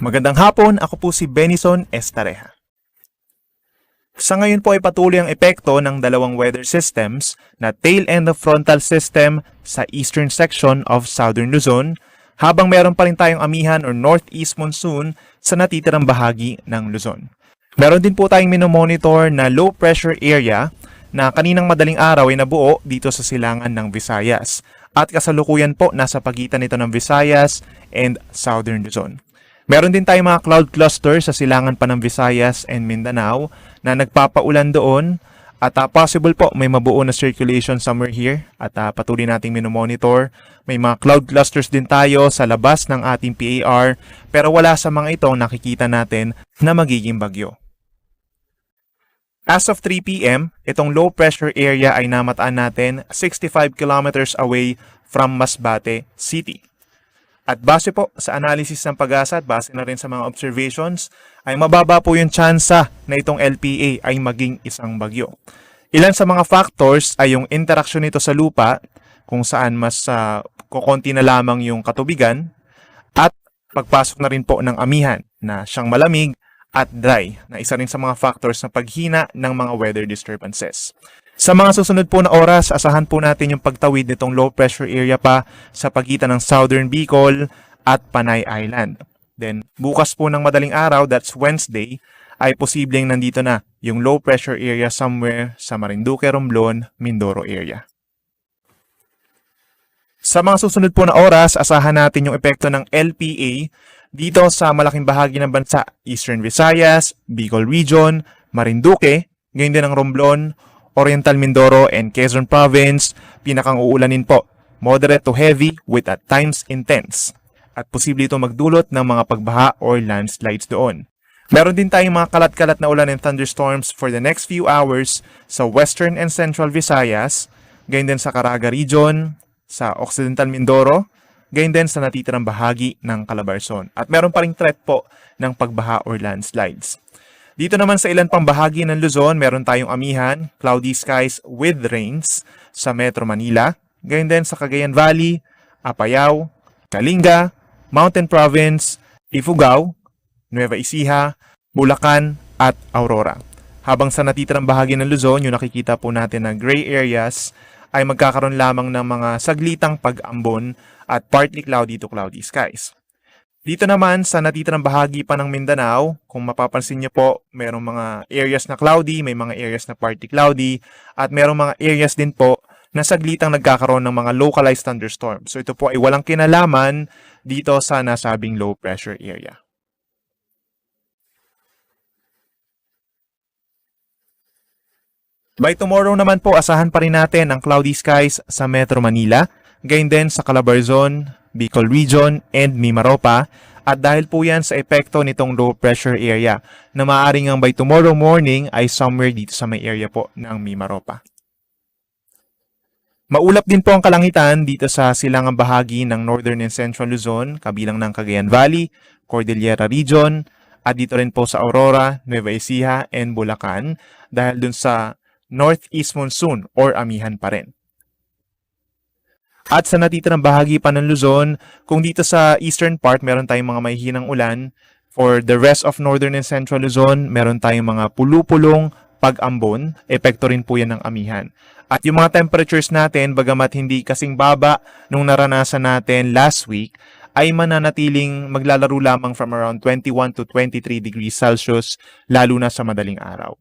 Magandang hapon, ako po si Benison Estareja. Sa ngayon po ay patuloy ang epekto ng dalawang weather systems na tail end of frontal system sa eastern section of southern Luzon, habang meron pa rin tayong amihan or northeast monsoon sa natitirang bahagi ng Luzon. Meron din po tayong minomonitor na low pressure area na kaninang madaling araw ay nabuo dito sa silangan ng Visayas, at kasalukuyan po nasa pagitan nito ng Visayas and southern Luzon. Meron din tayong mga cloud cluster sa silangan pa ng Visayas and Mindanao na nagpapaulan doon, at possible po may mabuo na circulation somewhere here, at patuloy nating minomonitor. May mga cloud clusters din tayo sa labas ng ating PAR, pero wala sa mga ito nakikita natin na magiging bagyo. As of 3 p.m., itong low pressure area ay namataan natin 65 kilometers away from Masbate City. At base po sa analysis ng Pag-asa at base na rin sa mga observations, ay mababa po yung tsansa na itong LPA ay maging isang bagyo. Ilan sa mga factors ay yung interaksyon nito sa lupa, kung saan mas kukonti na lamang yung katubigan, at pagpasok na rin po ng amihan na siyang malamig at dry, na isa rin sa mga factors na paghina ng mga weather disturbances. Sa mga susunod po na oras, asahan po natin yung pagtawid nitong low pressure area pa sa pagitan ng Southern Bicol at Panay Island. Then, bukas po ng madaling araw, that's Wednesday, ay posibleng nandito na yung low pressure area somewhere sa Marinduque, Romblon, Mindoro area. Sa mga susunod po na oras, asahan natin yung epekto ng LPA dito sa malaking bahagi ng bansa, Eastern Visayas, Bicol Region, Marinduque, gayon din ang Romblon, Oriental Mindoro, and Quezon Province. Pinakang uulanin po, moderate to heavy with at times intense. At posible ito magdulot ng mga pagbaha or landslides doon. Meron din tayong mga kalat-kalat na ulan and thunderstorms for the next few hours sa Western and Central Visayas, gayon din sa Caraga Region, sa Occidental Mindoro, gayon din sa natitirang bahagi ng Calabarzon. At meron pa ring threat po ng pagbaha or landslides. Dito naman sa ilan pang bahagi ng Luzon, meron tayong amihan, cloudy skies with rains sa Metro Manila, gayon din sa Cagayan Valley, Apayao, Kalinga, Mountain Province, Ifugao, Nueva Ecija, Bulacan, at Aurora. Habang sa natitirang bahagi ng Luzon, yung nakikita po natin na gray areas, ay magkakaroon lamang ng mga saglitang pag-ambon at partly cloudy to cloudy skies. Dito naman sa natitirang bahagi pa ng Mindanao, kung mapapansin niyo po, mayroong mga areas na cloudy, may mga areas na partly cloudy, at mayroong mga areas din po na saglitang nagkakaroon ng mga localized thunderstorms. So ito po ay walang kinalaman dito sa nasabing low pressure area. By tomorrow naman po, asahan pa rin natin ang cloudy skies sa Metro Manila, gayon din sa Calabarzon, Bicol Region, and Mimaropa, at dahil po yan sa epekto nitong low pressure area na maaaring ang by tomorrow morning ay somewhere dito sa may area po ng Mimaropa. Maulap din po ang kalangitan dito sa silangang bahagi ng Northern and Central Luzon, kabilang ng Cagayan Valley, Cordillera Region, at dito rin po sa Aurora, Nueva Ecija, and Bulacan, dahil dun sa northeast monsoon or amihan pa rin. At sa natitirang bahagi pa ng Luzon, kung dito sa eastern part meron tayong mga mahihinang ulan, for the rest of northern and central Luzon, meron tayong mga pulupulong pag-ambon, epekto rin po yan ng amihan. At yung mga temperatures natin, bagamat hindi kasing baba nung naranasan natin last week, ay mananatiling maglalaro lamang from around 21 to 23 degrees Celsius, lalo na sa madaling araw.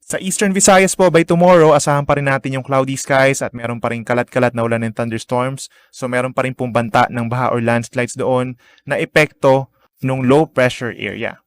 Sa Eastern Visayas po, by tomorrow, asahan pa rin natin yung cloudy skies at meron pa rin kalat-kalat na ulan and thunderstorms. So meron pa rin pong banta ng baha or landslides doon na epekto ng low pressure area.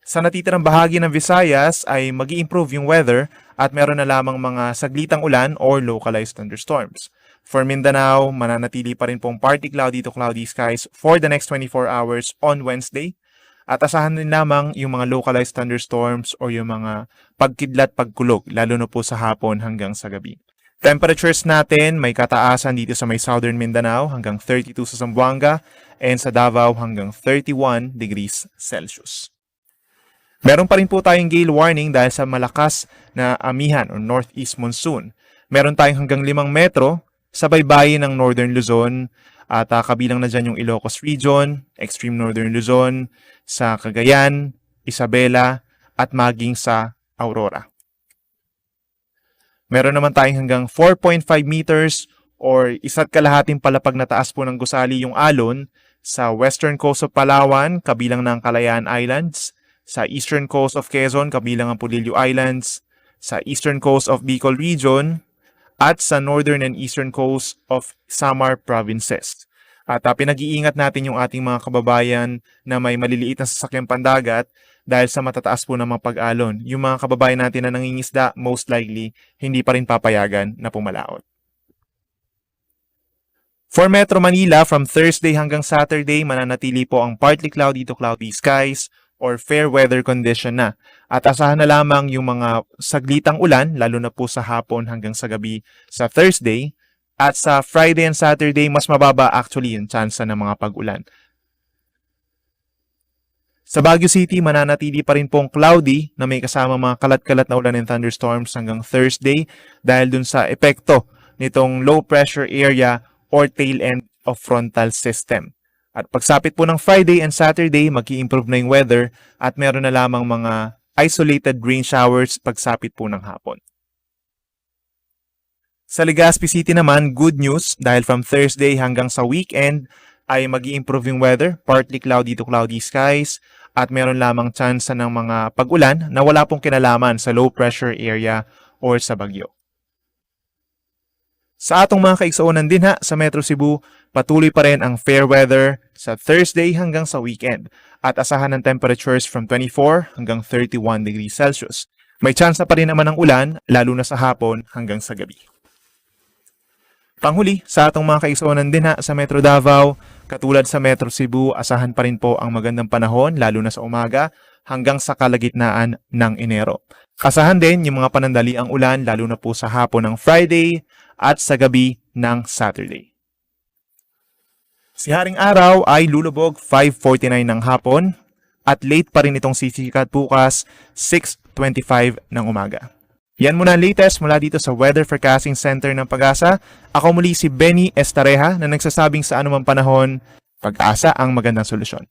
Sa natitirang bahagi ng Visayas ay mag-i-improve yung weather at meron na lamang mga saglitang ulan or localized thunderstorms. For Mindanao, mananatili pa rin pong partly cloudy to cloudy skies for the next 24 hours on Wednesday. At asahan din lamang yung mga localized thunderstorms o yung mga pagkidlat, pagkulog, lalo na po sa hapon hanggang sa gabi. Temperatures natin, may kataasan dito sa may southern Mindanao hanggang 32 sa Zamboanga and sa Davao hanggang 31 degrees Celsius. Meron pa rin po tayong gale warning dahil sa malakas na amihan o northeast monsoon. Meron tayong hanggang 5 metro sa baybayin ng Northern Luzon At kabilang na dyan yung Ilocos Region, Extreme Northern Luzon, sa Cagayan, Isabela, at maging sa Aurora. Meron naman tayong hanggang 4.5 meters or 1.5 palapag na taas po ng gusali yung alon sa western coast of Palawan, kabilang ng Kalayaan Islands, sa eastern coast of Quezon, kabilang ang Polillo Islands, sa eastern coast of Bicol Region, at sa northern and eastern coast of Samar Provinces. At pinag-iingat natin yung ating mga kababayan na may maliliit na sasakyang pandagat dahil sa matataas po ng mga pag-alon. Yung mga kababayan natin na nangingisda, most likely, hindi pa rin papayagan na pumalaot. For Metro Manila, from Thursday hanggang Saturday, mananatili po ang partly cloudy to cloudy skies or fair weather condition na. At asahan na lamang yung mga saglitang ulan, lalo na po sa hapon hanggang sa gabi sa Thursday. At sa Friday and Saturday, mas mababa actually yung tsansa ng mga pag-ulan. Sa Baguio City, mananatili pa rin pong cloudy na may kasama mga kalat-kalat na ulan and thunderstorms hanggang Thursday dahil dun sa epekto nitong low pressure area or tail end of frontal system. At pagsapit po ng Friday and Saturday, mag-i-improve na yung weather at meron na lamang mga isolated rain showers pagsapit po ng hapon. Sa Legazpi City naman, good news dahil from Thursday hanggang sa weekend ay mag-i-improve yung weather, partly cloudy to cloudy skies at meron lamang chance ng mga pag-ulan na wala pong kinalaman sa low pressure area or sa bagyo. Sa atong mga kaigsuonan din sa Metro Cebu, patuloy pa rin ang fair weather sa Thursday hanggang sa weekend at asahan ng temperatures from 24 hanggang 31 degrees Celsius. May tsansa pa rin naman ng ulan, lalo na sa hapon hanggang sa gabi. Panghuli, sa atong mga kaigsuonan din sa Metro Davao, katulad sa Metro Cebu, asahan pa rin po ang magandang panahon, lalo na sa umaga hanggang sa kalagitnaan ng Enero. Asahan din yung mga panandaliang ulan, lalo na po sa hapon ng Friday at sa gabi ng Saturday. Si Haring Araw ay lulubog 5:49 ng hapon at late pa rin itong sisikat bukas 6:25 ng umaga. Yan muna ang latest mula dito sa Weather Forecasting Center ng Pag-asa. Ako muli si Benny Estareja na nagsasabing sa anumang panahon, Pag-asa ang magandang solusyon.